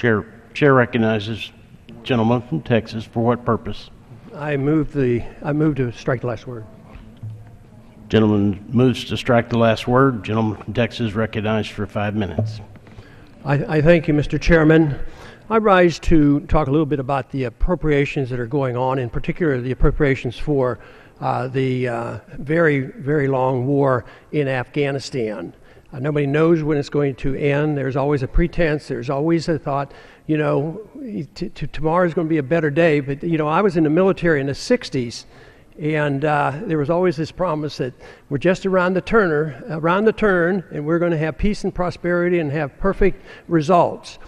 Chair recognizes gentleman from Texas. For what purpose? I move to strike the last word. Gentleman moves to strike the last word. Gentleman from Texas recognized for 5 minutes. I thank you, Mr. Chairman. I rise to talk a little bit about the appropriations that are going on, in particular the appropriations for the very, very long war in Afghanistan. Nobody knows when it's going to end. There's always a pretense. There's always a thought, you know, tomorrow is going to be a better day. But, you know, I was in the military in the 60s, and there was always this promise that we're just around the turn, and we're going to have peace and prosperity and have perfect results.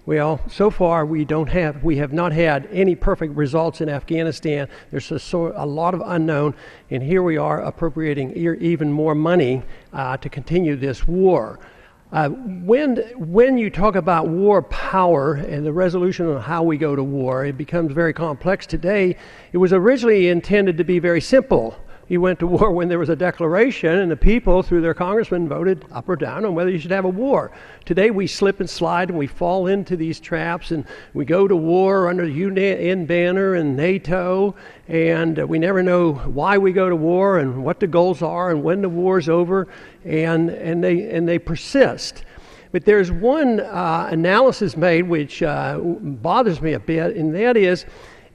Well, so far we have not had any perfect results in Afghanistan. There's a lot of unknown, and here we are appropriating even more money to continue this war. When you talk about war power and the resolution of how we go to war, it becomes very complex. Today, it was originally intended to be very simple. You went to war when there was a declaration, and the people, through their congressmen, voted up or down on whether you should have a war. Today, we slip and slide, and we fall into these traps, and we go to war under the UN banner and NATO, and we never know why we go to war and what the goals are and when the war's over, and they persist. But there's one analysis made which bothers me a bit, and that is,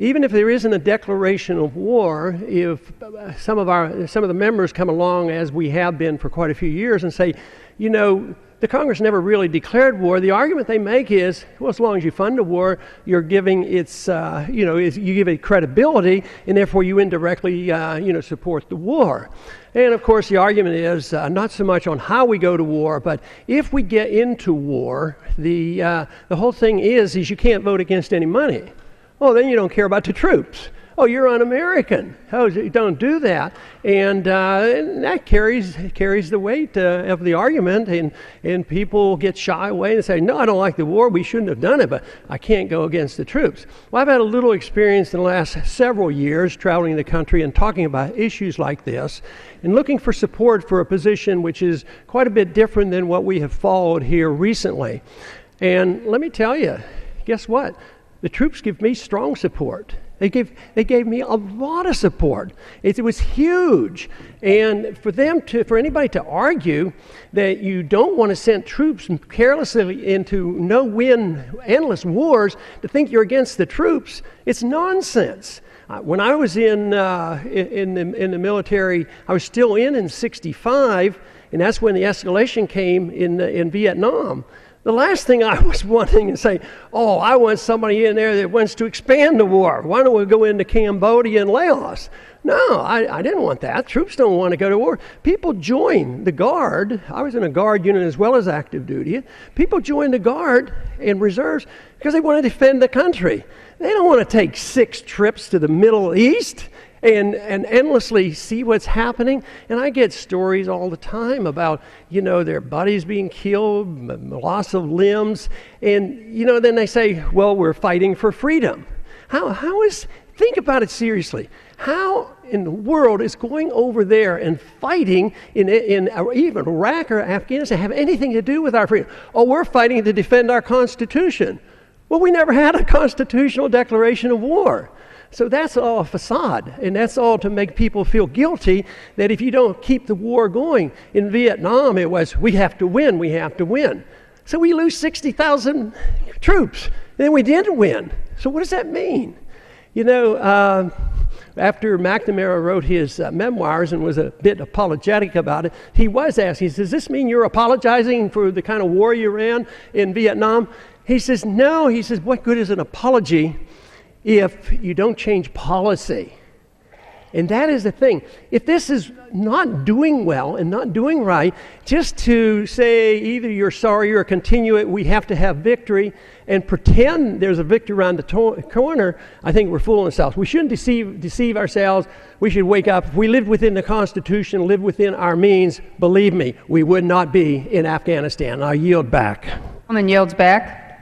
even if there isn't a declaration of war, if some of the members come along, as we have been for quite a few years, and say, you know, the Congress never really declared war, the argument they make is, well, as long as you fund a war, you're giving you give it credibility, and therefore you indirectly, support the war. And of course, the argument is not so much on how we go to war, but if we get into war, the whole thing is you can't vote against any money. Oh, then you don't care about the troops. Oh, you're un-American. Oh, you don't do that. And that carries the weight of the argument, and people get shy away and say, no, I don't like the war. We shouldn't have done it, but I can't go against the troops. Well, I've had a little experience in the last several years traveling the country and talking about issues like this and looking for support for a position which is quite a bit different than what we have followed here recently. And let me tell you, guess what? The troops give me strong support. They gave me a lot of support. It was huge. And for anybody to argue that you don't want to send troops carelessly into no-win, endless wars, to think you're against the troops, it's nonsense. When I was in the military, I was still in '65, and that's when the escalation came in Vietnam. The last thing I was wanting to say, oh, I want somebody in there that wants to expand the war. Why don't we go into Cambodia and Laos? No, I didn't want that. Troops don't want to go to war. People join the Guard. I was in a Guard unit as well as active duty. People join the Guard and reserves because they want to defend the country. They don't want to take 6 trips to the Middle East and endlessly see what's happening. And I get stories all the time about, their buddies being killed, loss of limbs, and, then they say, well, we're fighting for freedom. Think about it seriously. How in the world is going over there and fighting in even Iraq or Afghanistan have anything to do with our freedom? Oh, we're fighting to defend our Constitution. Well, we never had a constitutional declaration of war. So that's all a facade, and that's all to make people feel guilty that if you don't keep the war going. In Vietnam, it was, we have to win, we have to win. So we lose 60,000 troops, and then we didn't win. So what does that mean? After McNamara wrote his memoirs and was a bit apologetic about it, he was asked, he says, does this mean you're apologizing for the kind of war you ran in Vietnam? He says, no. He says, what good is an apology if you don't change policy? And that is the thing. If this is not doing well and not doing right, just to say either you're sorry or continue it, we have to have victory, and pretend there's a victory around the corner, I think we're fooling ourselves. We shouldn't deceive ourselves. We should wake up. If we lived within the Constitution, lived within our means, believe me, we would not be in Afghanistan. I yield back. Woman yields back.